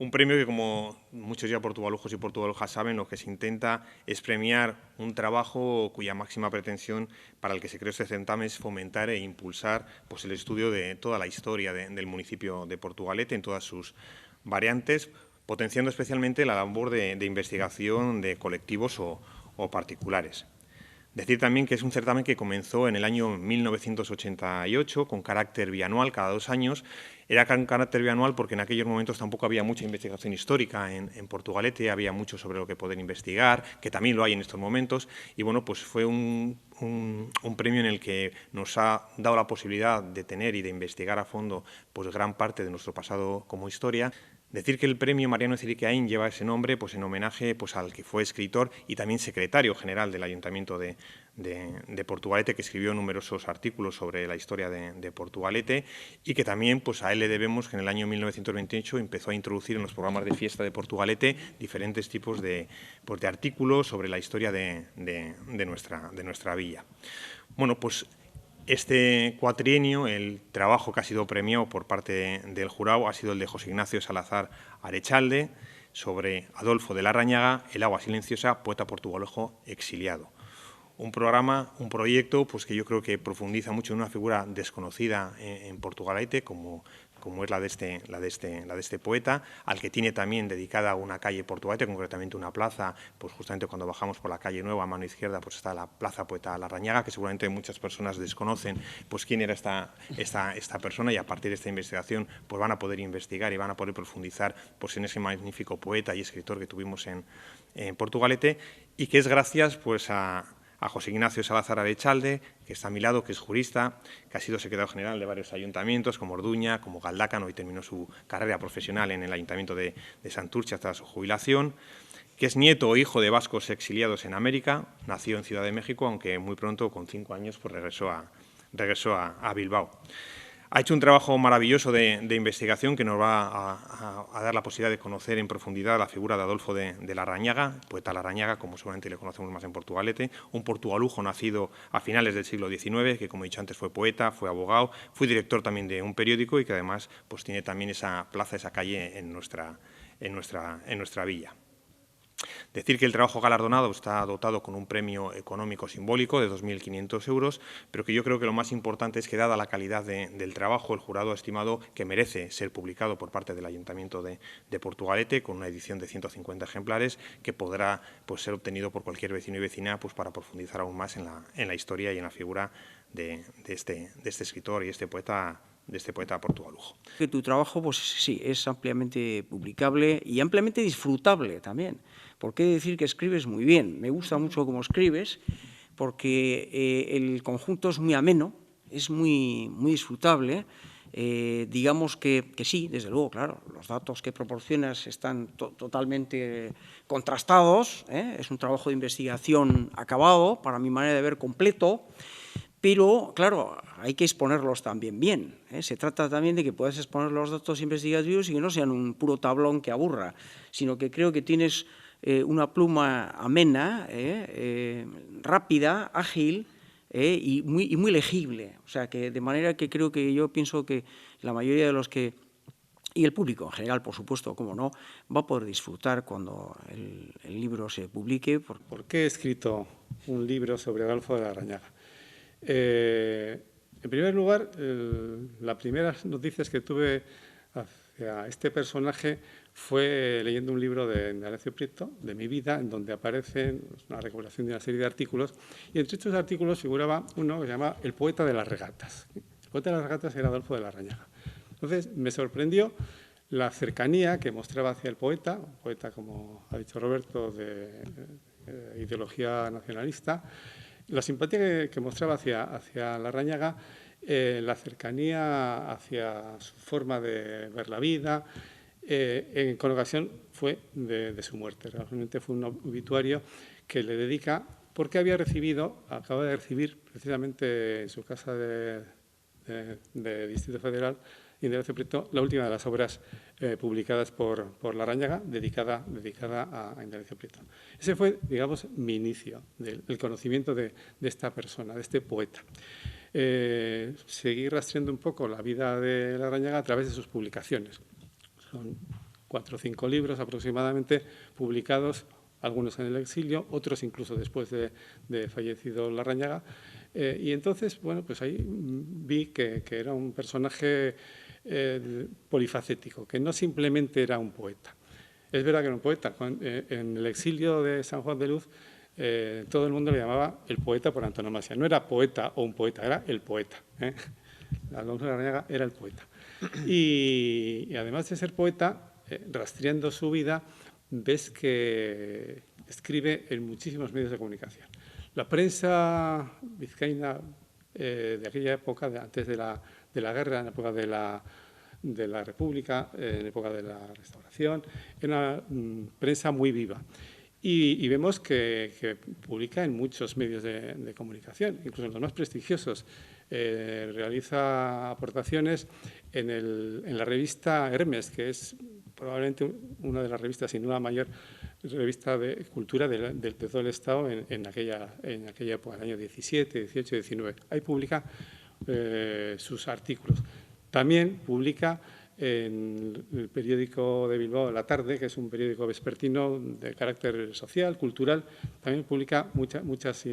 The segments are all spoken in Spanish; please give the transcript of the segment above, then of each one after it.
Un premio que, como muchos ya portugalujos y portugalujas saben, lo que se intenta es premiar un trabajo cuya máxima pretensión para el que se creó este certamen es fomentar e impulsar pues, el estudio de toda la historia del municipio de Portugalete en todas sus variantes, potenciando especialmente la labor de investigación de colectivos o particulares. Decir también que es un certamen que comenzó en el año 1988 con carácter bianual, cada 2 años. Era con carácter bianual porque en aquellos momentos tampoco había mucha investigación histórica en Portugalete, había mucho sobre lo que poder investigar, que también lo hay en estos momentos, y bueno, pues fue un premio en el que nos ha dado la posibilidad de tener y de investigar a fondo pues gran parte de nuestro pasado como historia. Decir que el premio Mariano Ziriquiaín lleva ese nombre pues, en homenaje pues, al que fue escritor y también secretario general del Ayuntamiento de Portugalete, que escribió numerosos artículos sobre la historia de Portugalete y que también pues, a él le debemos que en el año 1928 empezó a introducir en los programas de fiesta de Portugalete diferentes tipos de artículos sobre la historia de nuestra villa. Bueno, pues este cuatrienio, el trabajo que ha sido premiado por parte del jurado ha sido el de José Ignacio Salazar Arechalde sobre Adolfo de Larrañaga, El agua silenciosa, poeta portugalete exiliado. Un proyecto pues, que yo creo que profundiza mucho en una figura desconocida en Portugalete, como es la de este poeta, al que tiene también dedicada una calle Portugalete, concretamente una plaza, pues justamente cuando bajamos por la calle Nueva, a mano izquierda, pues está la Plaza Poeta Larrañaga, que seguramente muchas personas desconocen pues quién era esta persona, y a partir de esta investigación pues van a poder investigar y van a poder profundizar pues, en ese magnífico poeta y escritor que tuvimos en Portugalete, y que es gracias pues a José Ignacio Salazar Arechalde, que está a mi lado, que es jurista, que ha sido secretario general de varios ayuntamientos, como Orduña, como Galdácano, y terminó su carrera profesional en el Ayuntamiento de Santurce hasta su jubilación, que es nieto o hijo de vascos exiliados en América, nació en Ciudad de México, aunque muy pronto, con 5 años, pues regresó a Bilbao. Ha hecho un trabajo maravilloso de investigación que nos va a dar la posibilidad de conocer en profundidad la figura de Adolfo de Larrañaga, poeta Larrañaga, como seguramente le conocemos más en Portugalete, un portugalujo nacido a finales del siglo XIX, que, como he dicho antes, fue poeta, fue abogado, fue director también de un periódico y que además pues, tiene también esa plaza, esa calle en nuestra villa. Decir que el trabajo galardonado está dotado con un premio económico simbólico de 2.500 euros, pero que yo creo que lo más importante es que, dada la calidad del trabajo, el jurado ha estimado que merece ser publicado por parte del Ayuntamiento de Portugalete, con una edición de 150 ejemplares, que podrá pues, ser obtenido por cualquier vecino y vecina pues, para profundizar aún más en la historia y en la figura de este escritor y este poeta portugalujo. Que tu trabajo, pues sí, es ampliamente publicable y ampliamente disfrutable también. ¿Por qué decir que escribes muy bien? Me gusta mucho cómo escribes, porque el conjunto es muy ameno, es muy disfrutable. Digamos que sí, desde luego, claro, los datos que proporcionas están totalmente contrastados, es un trabajo de investigación acabado, para mi manera de ver completo, pero, claro, hay que exponerlos también bien. Se trata también de que puedas exponer los datos investigativos y que no sean un puro tablón que aburra, sino que creo que tienes una pluma amena, rápida, ágil y muy legible. O sea, que de manera que creo que yo pienso que la mayoría de los que, y el público en general, por supuesto, como no, va a poder disfrutar cuando el libro se publique. ¿Por qué he escrito un libro sobre Adolfo de Larrañaga? En primer lugar, las primeras noticias que tuve hacia este personaje fue leyendo un libro de Indalecio Prieto, de mi vida, en donde aparece una recopilación de una serie de artículos, y entre estos artículos figuraba uno que se llama El poeta de las regatas. El poeta de las regatas era Adolfo de Larrañaga. Entonces, me sorprendió la cercanía que mostraba hacia el poeta, un poeta, como ha dicho Roberto, de ideología nacionalista, la simpatía que mostraba hacia Larrañaga, la cercanía hacia su forma de ver la vida, con ocasión fue de su muerte. Realmente fue un obituario que le dedica, porque acaba de recibir precisamente en su casa de Distrito Federal, Indalecio Prieto, la última de las obras publicadas por Larrañaga, dedicada a Indalecio Prieto. Ese fue, digamos, mi inicio del conocimiento de esta persona, de este poeta. Seguí rastreando un poco la vida de Larrañaga a través de sus publicaciones. Son 4 o 5 libros aproximadamente publicados, algunos en el exilio, otros incluso después de fallecido Larrañaga. Y entonces, bueno, pues ahí vi que era un personaje polifacético, que no simplemente era un poeta. Es verdad que era un poeta. En el exilio de San Juan de Luz, todo el mundo le llamaba el poeta por antonomasia. No era poeta o un poeta, era el poeta. Alonso Larrañaga era el poeta. Y además de ser poeta, rastreando su vida, ves que escribe en muchísimos medios de comunicación. La prensa vizcaína de aquella época, antes de la guerra, en la época de la República, en la época de la Restauración, era una prensa muy viva. Y vemos que publica en muchos medios de comunicación, incluso en los más prestigiosos. Realiza aportaciones en la revista Hermes, que es probablemente una de las revistas, si no la mayor revista de cultura de todo el Estado en aquella época, el año 17, 18, 19. Ahí publica sus artículos. También publica en el periódico de Bilbao La Tarde, que es un periódico vespertino de carácter social, cultural, también publica muchos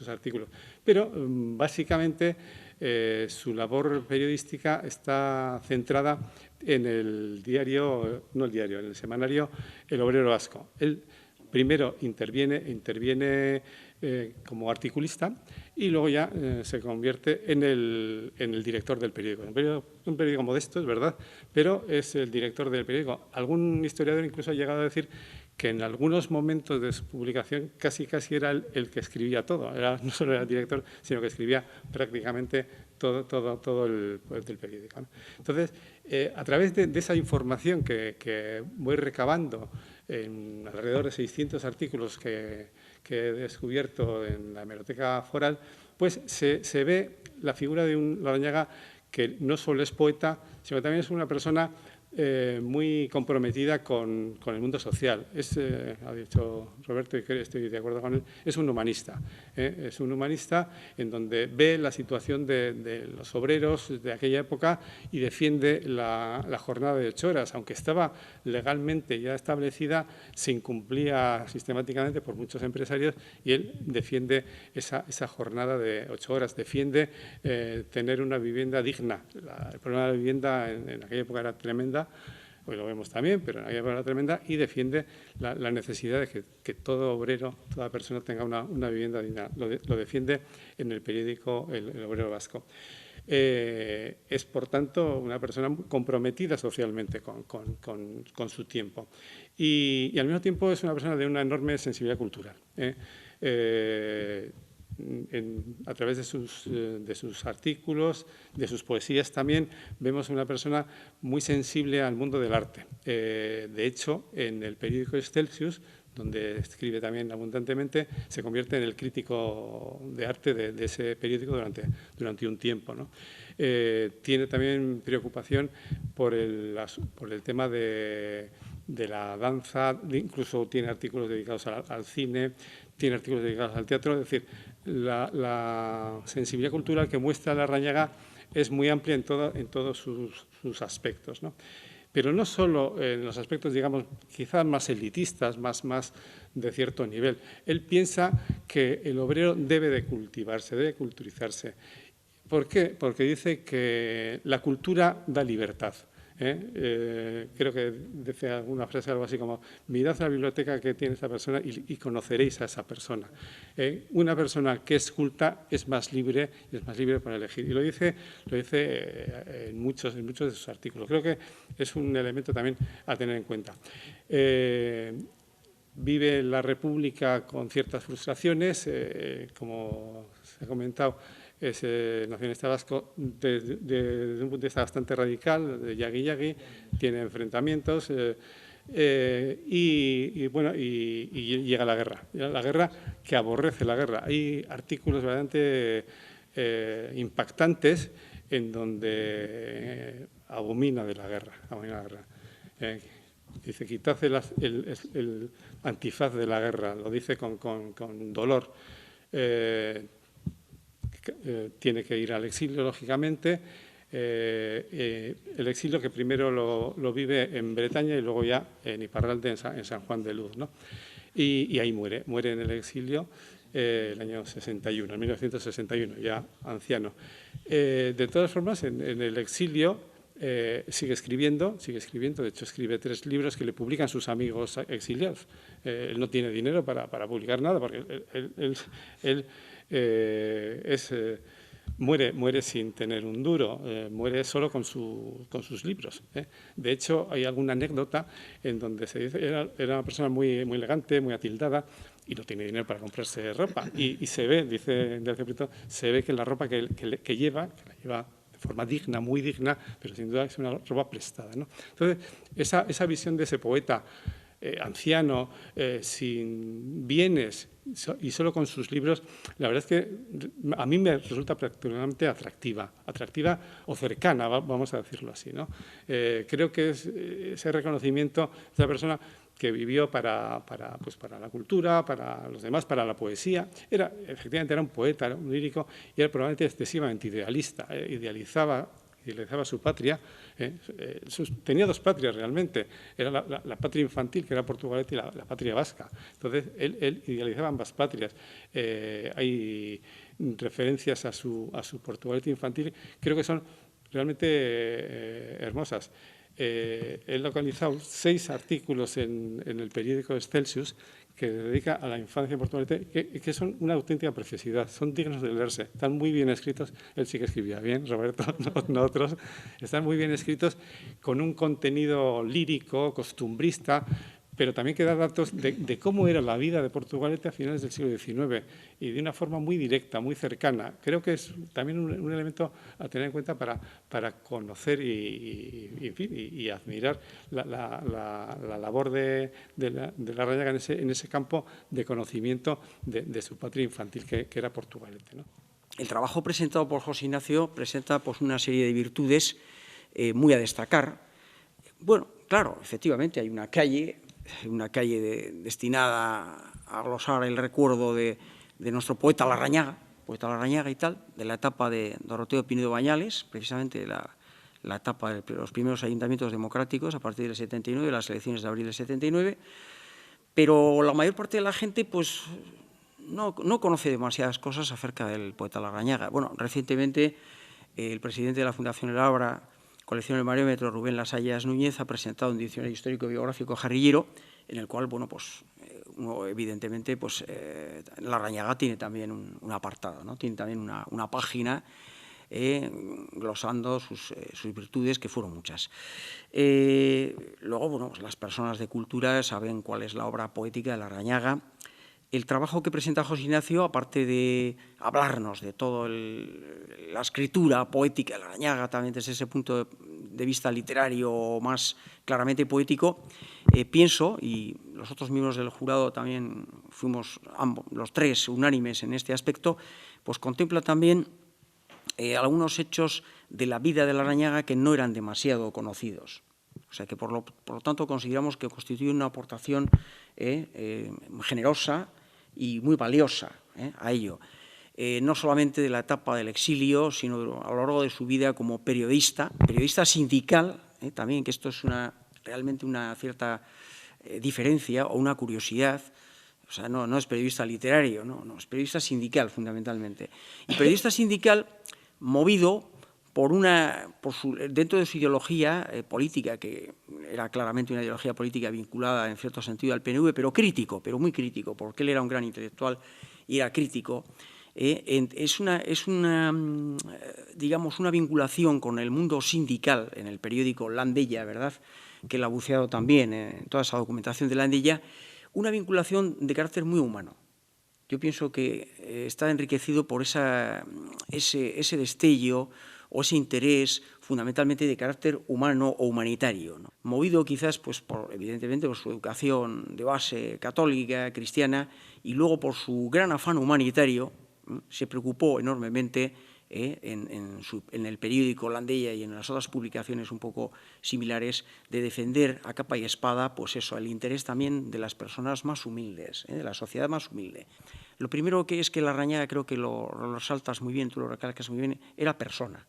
artículos. Pero básicamente su labor periodística está centrada en el diario, no el diario, en el semanario El Obrero Vasco. Él primero interviene como articulista y luego ya se convierte en el director del periódico. Un periódico modesto, es verdad, pero es el director del periódico. Algún historiador incluso ha llegado a decir que en algunos momentos de su publicación casi era el que escribía todo. No solo era el director, sino que escribía prácticamente todo el periódico, ¿no? Entonces, a través de esa información que voy recabando en alrededor de 600 artículos que he descubierto en la hemeroteca foral, pues se ve la figura de un Larrañaga que no solo es poeta, sino que también es una persona muy comprometida con el mundo social. Ha dicho Roberto, y estoy de acuerdo con él, es un humanista. Es un humanista en donde ve la situación de los obreros de aquella época y defiende la jornada de 8 horas. Aunque estaba legalmente ya establecida, se incumplía sistemáticamente por muchos empresarios y él defiende esa jornada de 8 horas, defiende tener una vivienda digna. El problema de la vivienda en aquella época era tremenda, hoy lo vemos también, pero en aquella época era tremenda, y defiende la necesidad de que todo obrero, toda persona tenga una vivienda digna. Lo defiende en el periódico El Obrero Vasco. Es, por tanto, una persona comprometida socialmente con su tiempo. Y al mismo tiempo es una persona de una enorme sensibilidad cultural. A través de sus artículos, de sus poesías también, vemos una persona muy sensible al mundo del arte. De hecho, en el periódico Excelsius, donde escribe también abundantemente, se convierte en el crítico de arte de ese periódico durante un tiempo, ¿no? Tiene también preocupación por el tema de la danza, incluso tiene artículos dedicados al cine, tiene artículos dedicados al teatro. Es decir, la sensibilidad cultural que muestra Larrañaga es muy amplia en todos sus aspectos, ¿no? Pero no solo en los aspectos, digamos, quizás más elitistas, más de cierto nivel. Él piensa que el obrero debe de cultivarse, debe culturizarse. ¿Por qué? Porque dice que la cultura da libertad. Creo que decía alguna frase algo así como: mirad la biblioteca que tiene esta persona y conoceréis a esa persona. Una persona que es culta es más libre para elegir. Y lo dice en muchos de sus artículos. Creo que es un elemento también a tener en cuenta. Vive la República con ciertas frustraciones, como se ha comentado. Es nacionalista vasco desde un punto de vista bastante radical, de yagui-yagui, tiene enfrentamientos y llega la guerra. La guerra, que aborrece la guerra. Hay artículos verdaderamente impactantes en donde abomina de la guerra. Dice: quitad el antifaz de la guerra, lo dice con dolor. Tiene que ir al exilio, lógicamente. el exilio que primero lo vive en Bretaña y luego ya en Iparralde, en San Juan de Luz, ¿no? Y ahí muere en el exilio el año 61, en 1961, ya anciano. De todas formas, en el exilio sigue escribiendo, de hecho escribe 3 libros que le publican sus amigos exiliados. Él no tiene dinero para publicar nada, porque él muere sin tener un duro, muere solo con sus libros. De hecho, hay alguna anécdota en donde se dice era una persona muy, muy elegante, muy atildada, y no tiene dinero para comprarse ropa. Y se ve, dice Delcio Prieto, se ve que la ropa que lleva, la lleva de forma digna, muy digna, pero sin duda es una ropa prestada, ¿no? Entonces, esa visión de ese poeta anciano, sin bienes y solo con sus libros, la verdad es que a mí me resulta particularmente atractiva o cercana, vamos a decirlo así, ¿no? Creo que es ese reconocimiento de esa persona que vivió para la cultura, para los demás, para la poesía. Efectivamente era un poeta, era un lírico, y era probablemente excesivamente idealista. Idealizaba su patria. Tenía 2 patrias realmente. Era la patria infantil, que era Portugalete, y la patria vasca. Entonces, él idealizaba ambas patrias. Hay referencias a su Portugalete infantil, creo que son realmente hermosas. He localizado 6 artículos en el periódico Excelsius que dedica a la infancia en Portugalete, que son una auténtica preciosidad, son dignos de leerse, están muy bien escritos. Él sí que escribía bien, Roberto, no otros. Están muy bien escritos, con un contenido lírico, costumbrista, pero también que da datos de cómo era la vida de Portugalete a finales del siglo XIX, y de una forma muy directa, muy cercana. Creo que es también un elemento a tener en cuenta para conocer y admirar la labor de Larrañaga en ese campo de conocimiento de su patria infantil, que era Portugalete, ¿no? El trabajo presentado por José Ignacio presenta pues, una serie de virtudes muy a destacar. Bueno, claro, efectivamente hay una calle destinada a glosar el recuerdo de nuestro poeta Larrañaga y tal, de la etapa de Doroteo Pinedo Bañales, precisamente la etapa de los primeros ayuntamientos democráticos a partir del 79, las elecciones de abril del 79, pero la mayor parte de la gente pues no conoce demasiadas cosas acerca del poeta Larrañaga. Bueno, recientemente el presidente de la Fundación El Abra, colección del Mariómetro, Rubén Lasallas Núñez, ha presentado un diccionario histórico biográfico jarrillero, en el cual, bueno, pues, evidentemente, pues, Larrañaga tiene también un apartado, ¿no? Tiene también una página glosando sus virtudes, que fueron muchas. Luego, bueno, pues las personas de cultura saben cuál es la obra poética de Larrañaga. El trabajo que presenta José Ignacio, aparte de hablarnos de toda la escritura poética de Larrañaga, también desde ese punto de vista literario más claramente poético, pienso, y los otros miembros del jurado también fuimos los 3 unánimes en este aspecto, pues contempla también algunos hechos de la vida de Larrañaga que no eran demasiado conocidos. O sea que, por lo tanto, consideramos que constituye una aportación generosa y muy valiosa a ello. No solamente de la etapa del exilio, sino a lo largo de su vida como periodista sindical, también, que esto es realmente una cierta diferencia o una curiosidad. O sea, no es periodista literario, no, es periodista sindical, fundamentalmente. Y periodista sindical movido dentro de su ideología política, que era claramente una ideología política vinculada en cierto sentido al PNV, pero muy crítico, porque él era un gran intelectual y era crítico. Es digamos, una vinculación con el mundo sindical en el periódico Landella, ¿verdad?, que él ha buceado también en toda esa documentación de Landella, una vinculación de carácter muy humano. Yo pienso que está enriquecido por ese destello o ese interés fundamentalmente de carácter humano o humanitario, ¿no? Movido quizás, pues, evidentemente, por su educación de base católica, cristiana, y luego por su gran afán humanitario, se preocupó enormemente en el periódico Landella y en las otras publicaciones un poco similares de defender a capa y espada, pues eso, el interés también de las personas más humildes, de la sociedad más humilde. Lo primero que es que Larrañaga, creo que lo resaltas muy bien, tú lo recalcas muy bien, era persona.